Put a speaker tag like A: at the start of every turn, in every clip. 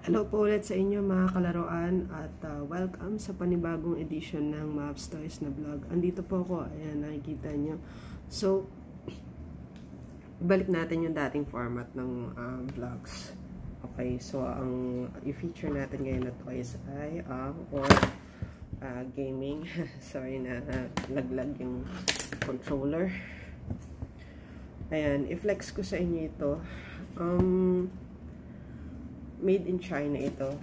A: Hello po ulit sa inyo mga kalaruan at welcome sa panibagong edition ng Mavs Toys na vlog. Andito po ako, ayan, nakikita nyo. So, balik natin yung dating format ng vlogs. Okay, so ang i-feature natin ngayon na toys ay gaming. Sorry na laglag yung controller. Ayan, i-flex ko sa inyo ito. Made in China ito,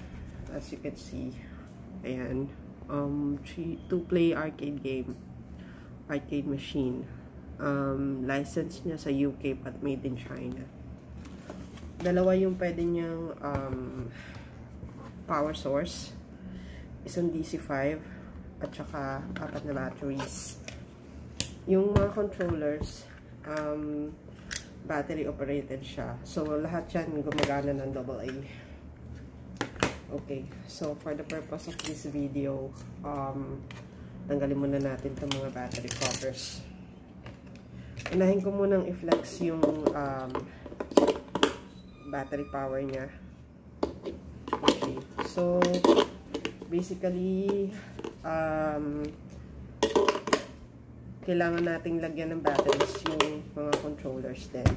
A: as you can see. Ayan, to play arcade game, arcade machine. License niya sa UK but made in China. Dalawa yung pwede niyang power source, isang DC5 at saka 4 na batteries. Yung mga controllers, battery operated siya. So lahat yan gumagana ng AA. Okay, so for the purpose of this video, tanggalin muna natin itong mga battery covers. Unahin ko munang i-flex yung battery power niya. Okay, so basically kailangan nating lagyan ng batteries yung mga controllers din.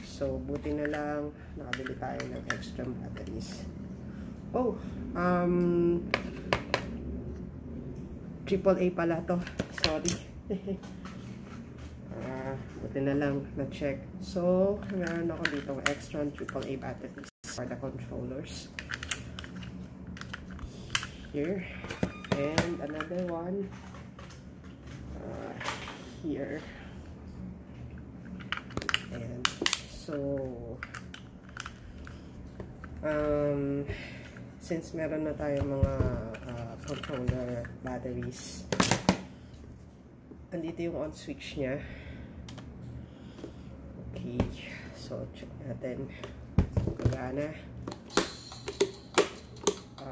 A: So buti na lang nakabili tayo ng extra batteries. AAA pala to. Sorry. Buti na lang na-check. So, meron ako dito extra AAA batteries for the controllers. Here. And another one here. And so, since meron na tayo mga controller batteries, andito yung on switch nya. Okay, so check natin. Gagana.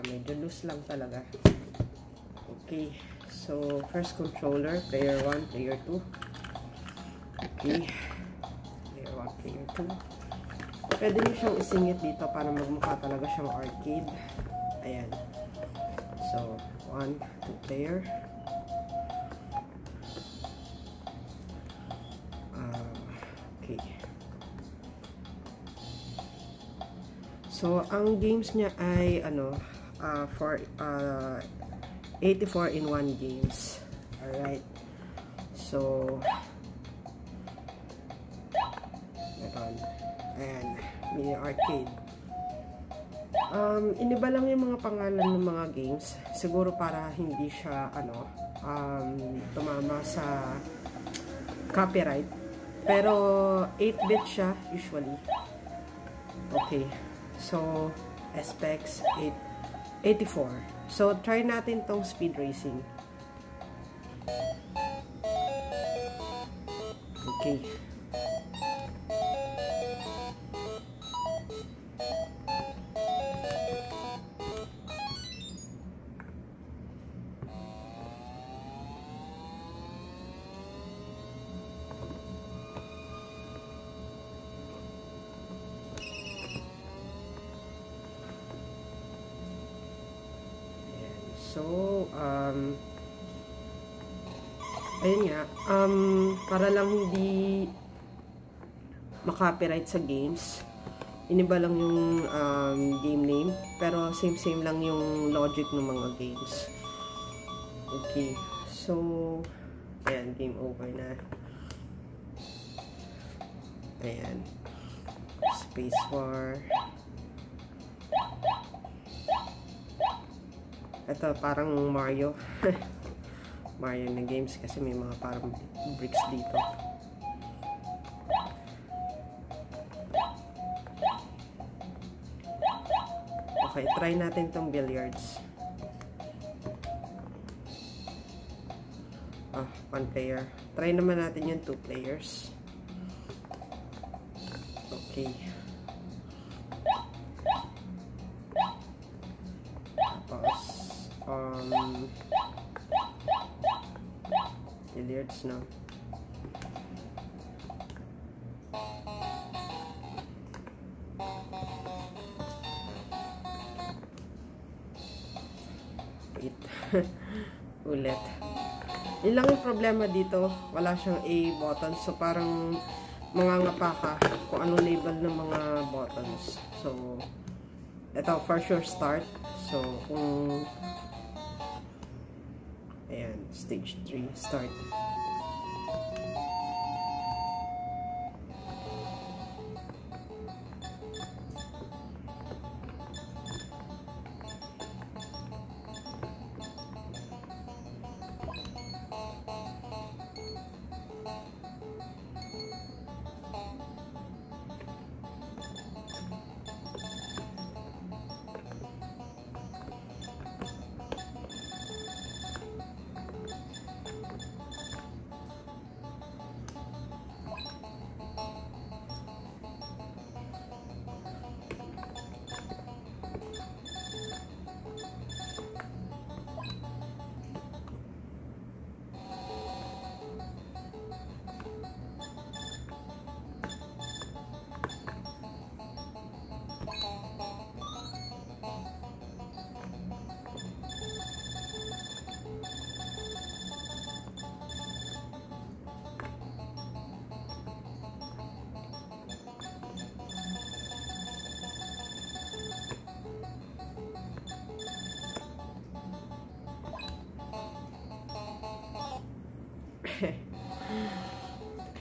A: Medyo loose lang talaga. Okay, so first controller, player 1, player 2. Okay, player 1, player 2. Pwede nyo siyang isingit dito para magmukha talaga siyang arcade. Ayan. So, 1, 2 player. Okay. So, ang games niya ay for 84-in-1 games. Alright. So, ayan, mini arcade. Iniba lang yung mga pangalan ng mga games. Siguro para hindi siya, tumama sa copyright. Pero, 8-bit siya, usually. Okay. So, SPEX 84. So, try natin tong speed racing. Okay. So, ayun nga, para lang hindi makopyright sa games, iniba lang yung game name, pero same lang yung logic ng mga games. Okay, so, ayan, game over na. Ayan, spacebar. Ito parang Mario. Mario na games kasi may mga parang bricks dito. Okay, try natin tong billiards. 1 player. Try naman natin yung 2 players. Okay. Billiards na. mapait. Ulit. Yun lang yung problema dito. Wala siyang A button. So, parang mangangapa ka kung anong label ng mga buttons. So, ito, for sure start. So, kung ayan, stage 3, start.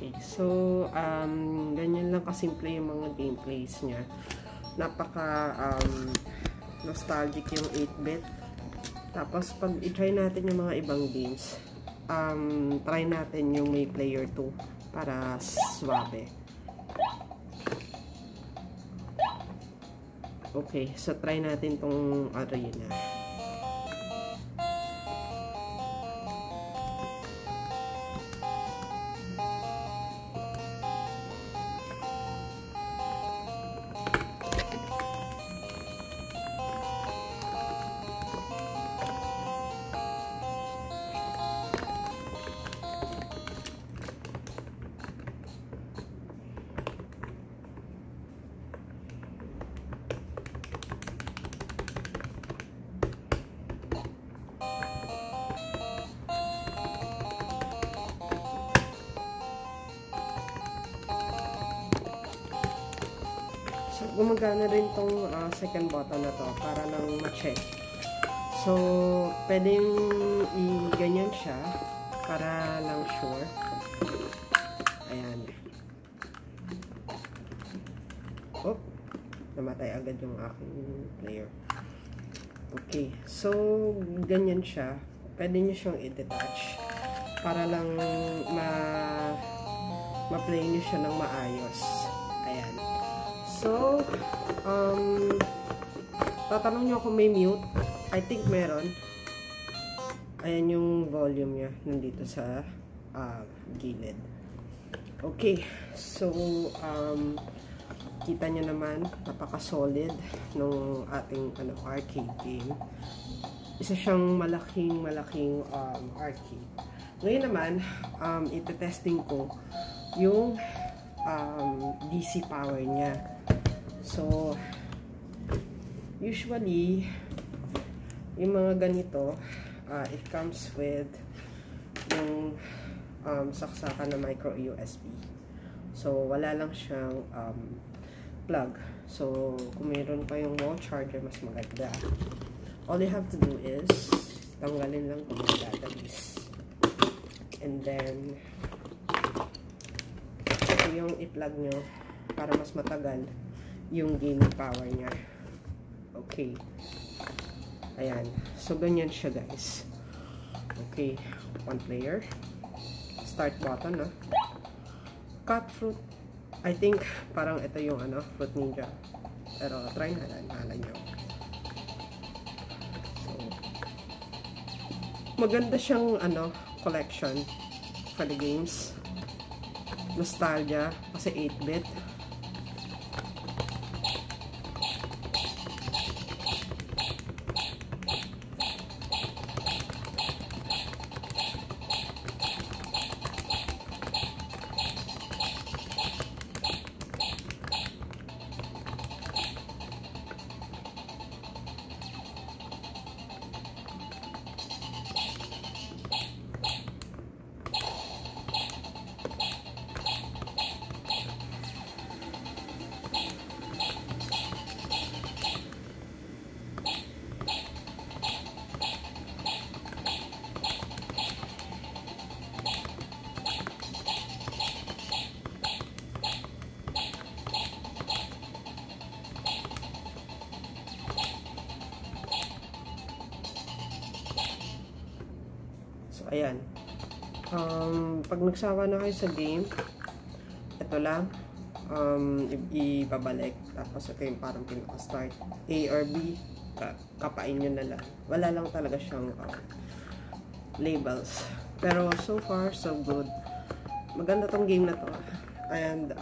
A: Okay, so ganyan lang kasimple yung mga gameplays niya. Napaka nostalgic yung 8-bit. Tapos pag i-try natin yung mga ibang games, try natin yung may player 2 para swabe. Okay, so try natin tong arena. So, gumagana rin tong second button na to para lang ma-check. So, pwedeng i-ganyan siya para lang sure. Ayan. Oh, namatay agad yung aking player. Okay. So, ganyan siya. Pwede nyo siyang i-detach para lang ma-play nyo siya ng maayos. Ayan. So, tatanong nyo kung may mute. I think meron. Ayan yung volume niya. Nandito sa gilid. Okay. So, kita nyo naman, napaka-solid nung ating arcade game. Isa siyang malaking arcade. Ngayon naman, ite-testing ko yung DC power niya. So, usually, yung mga ganito, it comes with yung saksakan na micro USB. So, wala lang siyang plug. So, kung mayroon pa yung wall charger, mas maganda. All you have to do is tanggalin lang itong mga batteries. And then, ito yung i-plug nyo para mas matagal yung gaming power niya. Okay. Ayan. So, ganyan siya, guys. Okay. One player. Start button, no? Cut fruit. I think, parang ito yung, Fruit Ninja. Pero, try na lang. Mahala nyo. So, maganda siyang, collection for the games. Nostalgia. Kasi 8-bit. ayan. Pag nagsawa na kayo sa game, ito lang, ibabalik. Tapos ito yung parang pinaka-start. A or B, kapain nyo na lang. Wala lang talaga siyang labels. Pero so far, so good. Maganda tong game na to. And,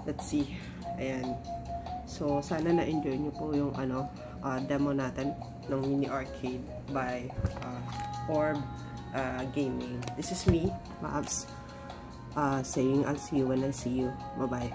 A: let's see. Ayan. So, sana na-enjoy nyo po yung demo natin ng mini arcade by Orb Gaming. This is me, Mabs, saying I'll see you when I see you. Bye-bye.